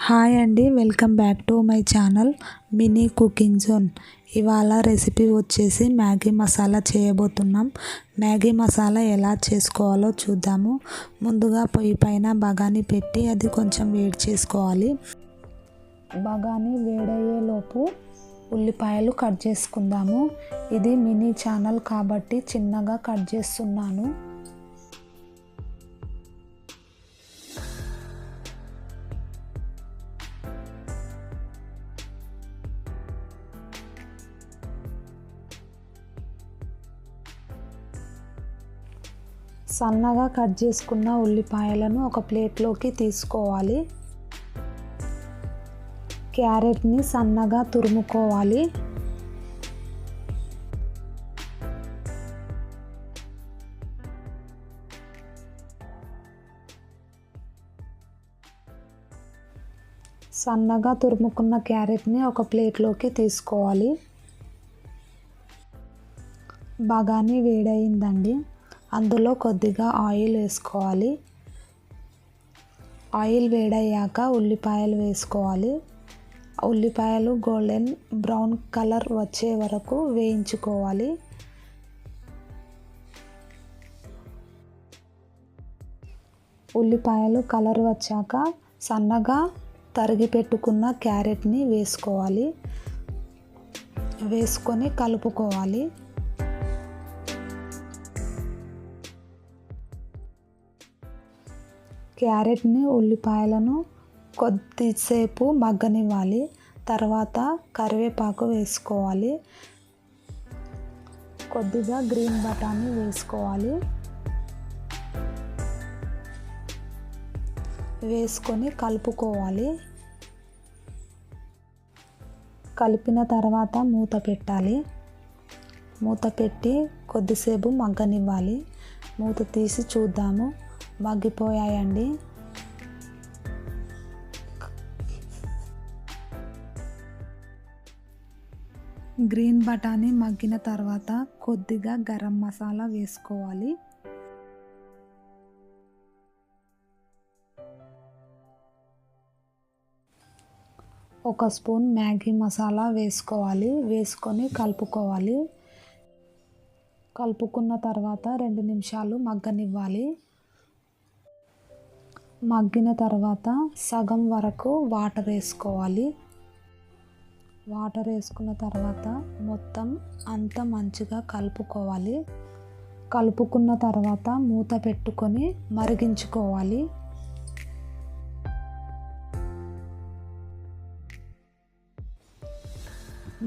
Hi అండి, welcome back to my channel mini cooking zone. ఇవాళ recipe వచ్చేసి Maggi masala చేయబోతున్నాం. మ్యాగీ మసాలా ఎలా చేసుకోవాలో చూద్దాము. ముందుగా పొయ్యి పైన బగాని పెట్టి అది కొంచెం వేడి చేసుకోవాలి. బగాని వేడయ్యేలోపు ఉల్లిపాయలు కట్ చేసుకుందాము. ఇది మినీ ఛానల్ కాబట్టి చిన్నగా కట్ చేస్తున్నాను. సన్నగా కట్ చేసుకున్న ఉల్లిపాయలను ఒక ప్లేట్లోకి తీసుకోవాలి. క్యారెట్ని సన్నగా తురుముకోవాలి. సన్నగా తురుముకున్న క్యారెట్ని ఒక ప్లేట్లోకి తీసుకోవాలి. బగాని వేడయిందండి. అందులో కొద్దిగా ఆయిల్ వేసుకోవాలి. ఆయిల్ వేడయ్యాక ఉల్లిపాయలు వేసుకోవాలి. ఉల్లిపాయలు గోల్డెన్ బ్రౌన్ కలర్ వచ్చే వరకు వేయించుకోవాలి. ఉల్లిపాయలు కలర్ వచ్చాక సన్నగా తరిగి పెట్టుకున్న క్యారెట్ని వేసుకోవాలి. వేసుకొని కలుపుకోవాలి. క్యారెట్ని ఉల్లిపాయలను కొద్దిసేపు మగ్గనివ్వాలి. తర్వాత కరివేపాకు వేసుకోవాలి. కొద్దిగా గ్రీన్ బఠానీ వేసుకోవాలి. వేసుకొని కలుపుకోవాలి. కలిపిన తర్వాత మూత పెట్టాలి. మూత పెట్టి కొద్దిసేపు మగ్గనివ్వాలి. మూత తీసి చూద్దాము. మగ్గిపోయాయండి. గ్రీన్ బఠానీ మగ్గిన తర్వాత కొద్దిగా గరం మసాలా వేసుకోవాలి. ఒక స్పూన్ మ్యాగీ మసాలా వేసుకోవాలి. వేసుకొని కలుపుకోవాలి. కలుపుకున్న తర్వాత 2 నిమిషాలు మగ్గనివ్వాలి. మగ్గిన తర్వాత సగం వరకు వాటర్ వేసుకోవాలి. వాటర్ వేసుకున్న తర్వాత మొత్తం అంతా మంచిగా కలుపుకోవాలి. కలుపుకున్న తర్వాత మూత పెట్టుకొని మరిగించుకోవాలి.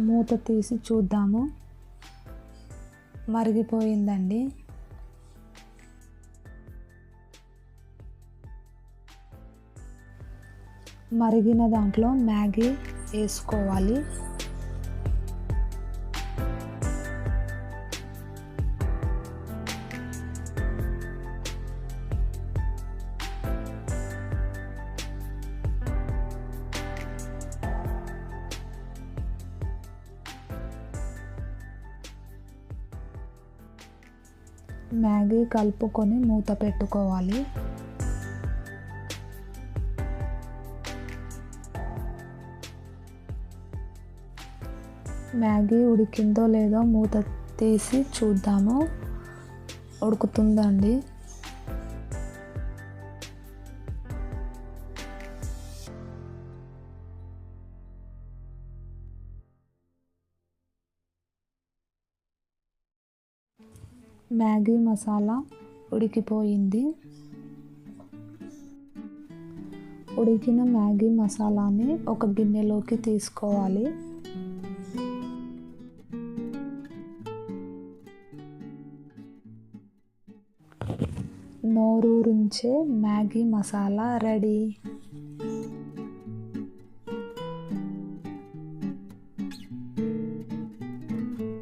మూత తీసి చూద్దాము. మరిగిపోయిందండి. మరిగిన దాంట్లో మ్యాగీ వేసుకోవాలి. మ్యాగీ కలుపుకొని మూత పెట్టుకోవాలి. మ్యాగీ ఉడికిందో లేదో మూత తీసి చూద్దాము. ఉడుకుతుందండి. మ్యాగీ మసాలా ఉడికిపోయింది. ఉడికిన మ్యాగీ మసాలాని ఒక గిన్నెలోకి తీసుకోవాలి. నోరూరించే మ్యాగీ మసాలా రెడీ.